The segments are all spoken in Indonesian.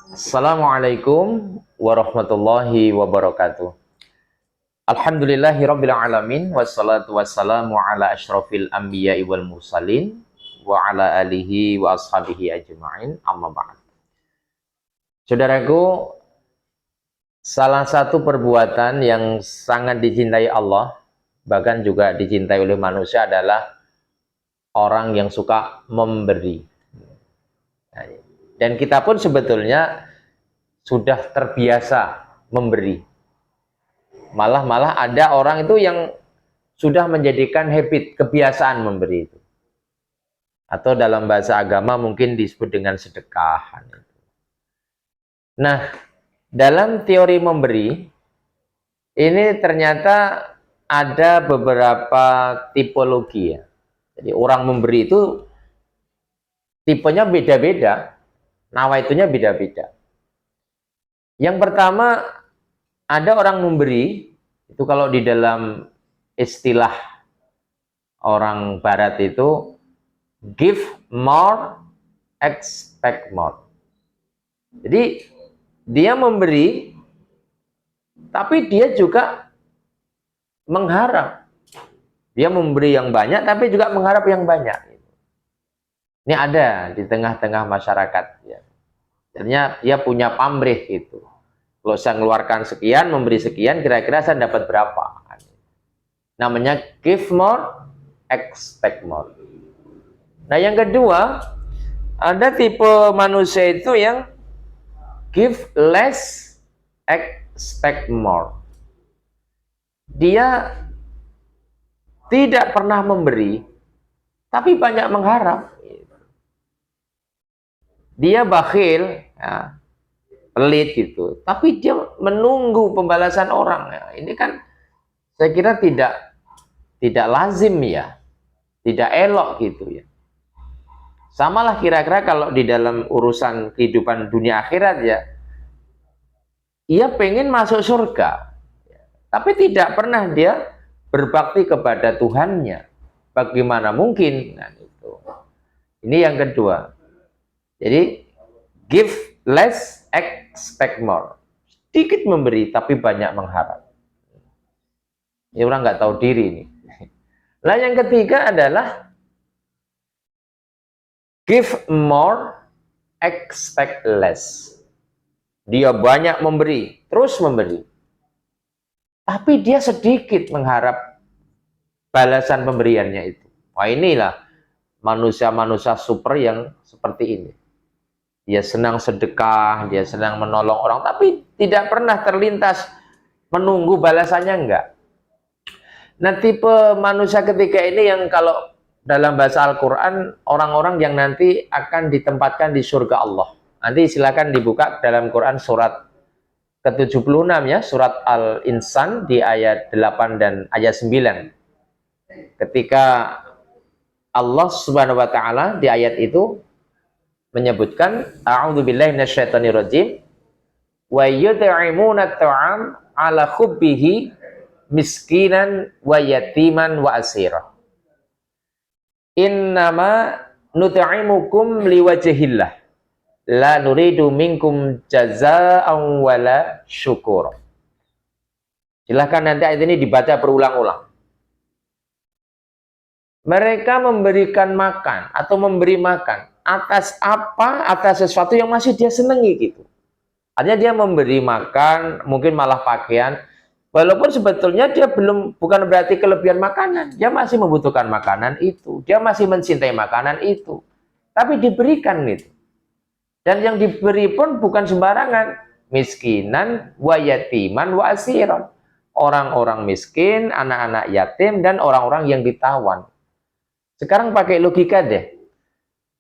Assalamualaikum warahmatullahi wabarakatuh. Alhamdulillahirabbil alamin wassalatu wassalamu ala asyrafil anbiya'i wal mursalin wa ala alihi wa ashabihi ajma'in amma ba'd. Saudaraku, salah satu perbuatan yang sangat dicintai Allah, bahkan juga dicintai oleh manusia adalah orang yang suka memberi. Dan kita pun sebetulnya sudah terbiasa memberi. Malah ada orang itu yang sudah menjadikan habit, kebiasaan memberi itu. Atau dalam bahasa agama mungkin disebut dengan sedekah. Nah, dalam teori memberi, ini ternyata ada beberapa tipologi ya. Jadi orang memberi itu tipenya beda-beda, nawaitunya beda-beda. Yang pertama, ada orang memberi, itu kalau di dalam istilah orang barat itu, give more, expect more. Jadi, dia memberi, tapi dia juga mengharap. Dia memberi yang banyak, tapi juga mengharap yang banyak. Ini ada di tengah-tengah masyarakat. Ya. Ternyata dia punya pamrih gitu. Kalau saya mengeluarkan sekian, memberi sekian, kira-kira saya dapat berapa? Namanya give more, expect more. Nah, yang kedua, ada tipe manusia itu yang give less, expect more. Dia tidak pernah memberi, tapi banyak mengharap. Dia bakhil, ya, pelit gitu, tapi dia menunggu pembalasan orang. Ya, ini kan saya kira tidak lazim ya, tidak elok gitu ya. Samalah kira-kira kalau di dalam urusan kehidupan dunia akhirat ya, ia pengen masuk surga, tapi tidak pernah dia berbakti kepada Tuhannya. Bagaimana mungkin? Nah, itu. Ini yang kedua. Jadi give less, expect more. Sedikit memberi tapi banyak mengharap. Ya orang nggak tahu diri ini. Nah, yang ketiga adalah give more, expect less. Dia banyak memberi, terus memberi. Tapi dia sedikit mengharap balasan pemberiannya itu. Wah, inilah manusia-manusia super yang seperti ini. Dia senang sedekah, dia senang menolong orang, tapi tidak pernah terlintas menunggu balasannya, enggak. Nah, tipe manusia ketiga ini yang kalau dalam bahasa Al-Quran, orang-orang yang nanti akan ditempatkan di surga Allah. Nanti silakan dibuka dalam Quran surat ke-76 ya, surat Al-Insan di ayat 8 dan ayat 9. Ketika Allah Subhanahu wa taala di ayat itu menyebutkan a'udzubillahi minasyaitonirrajim wa yud'imuna at'am ala hubbihi miskinan wa yatiman wa asira innama nut'imukum liwajhillah la nuridu minkum jazaa'an wala syukur. Silahkan nanti ayat ini dibaca berulang-ulang. Mereka memberikan makan atau memberi makan atas apa? Atas sesuatu yang masih dia senangi gitu. Artinya dia memberi makan, mungkin malah pakaian, walaupun sebetulnya dia bukan berarti kelebihan makanan. Dia masih membutuhkan makanan itu. Dia masih mencintai makanan itu. Tapi diberikan gitu. Dan yang diberi pun bukan sembarangan. Miskinan, wa yatiman, wa asiran. Orang-orang miskin, anak-anak yatim, dan orang-orang yang ditawan. Sekarang pakai logika deh.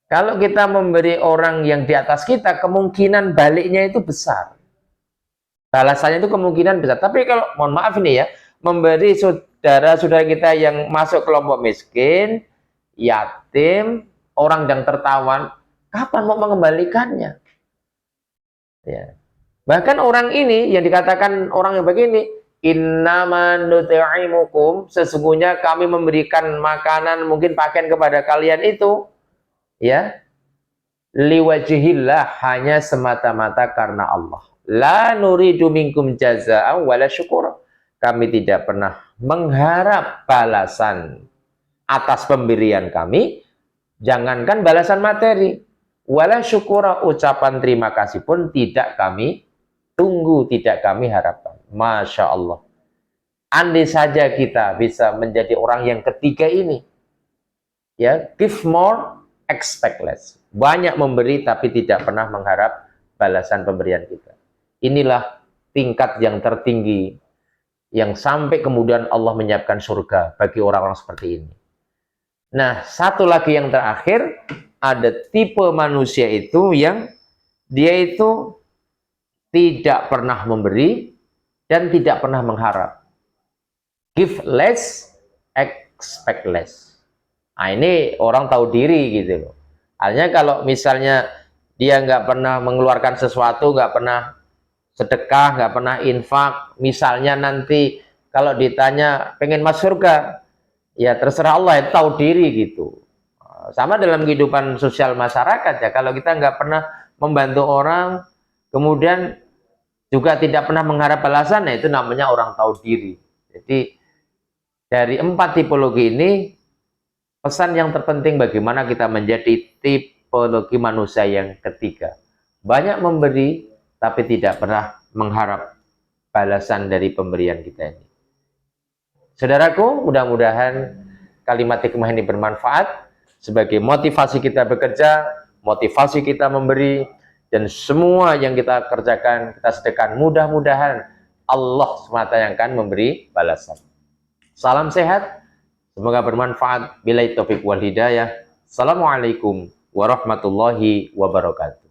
Kalau kita memberi orang yang di atas kita, kemungkinan baliknya itu besar. Balasannya itu kemungkinan besar. Tapi kalau, mohon maaf ini ya, memberi saudara-saudara kita yang masuk kelompok miskin, yatim, orang yang tertawan, kapan mau mengembalikannya? Ya. Bahkan orang ini, yang dikatakan orang yang begini, innama nut'imukum, sesungguhnya kami memberikan makanan, mungkin pakaian kepada kalian itu, ya, liwajhillah, hanya semata-mata karena Allah. La nuridu minkum jazaa'a wala syukur. Kami tidak pernah mengharap balasan atas pemberian kami, jangankan balasan materi. Wala syukura, ucapan terima kasih pun tidak kami tunggu, tidak kami harapkan. Masya Allah. Andai saja kita bisa menjadi orang yang ketiga ini, ya, give more, expect less. Banyak memberi tapi tidak pernah mengharap balasan pemberian kita. Inilah tingkat yang tertinggi yang sampai kemudian Allah menyiapkan surga bagi orang-orang seperti ini. Nah, satu lagi yang terakhir, ada tipe manusia itu yang dia itu tidak pernah memberi dan tidak pernah mengharap. Give less, expect less. Nah, ini orang tahu diri gitu loh. Artinya kalau misalnya dia nggak pernah mengeluarkan sesuatu, nggak pernah sedekah, nggak pernah infak, misalnya nanti kalau ditanya pengen masuk surga, ya terserah Allah, itu tahu diri gitu. Sama dalam kehidupan sosial masyarakat ya, kalau kita nggak pernah membantu orang, kemudian juga tidak pernah mengharap balasan, nah itu namanya orang tahu diri. Jadi dari 4 tipologi ini, pesan yang terpenting bagaimana kita menjadi tipologi manusia yang ketiga. Banyak memberi, tapi tidak pernah mengharap balasan dari pemberian kita ini. Saudaraku, mudah-mudahan kalimat hikmah ini bermanfaat sebagai motivasi kita bekerja, motivasi kita memberi, dan semua yang kita kerjakan, kita sedekahkan, mudah-mudahan Allah semata yang akan memberi balasan. Salam sehat, semoga bermanfaat. Billahi taufiq wal hidayah. Assalamualaikum warahmatullahi wabarakatuh.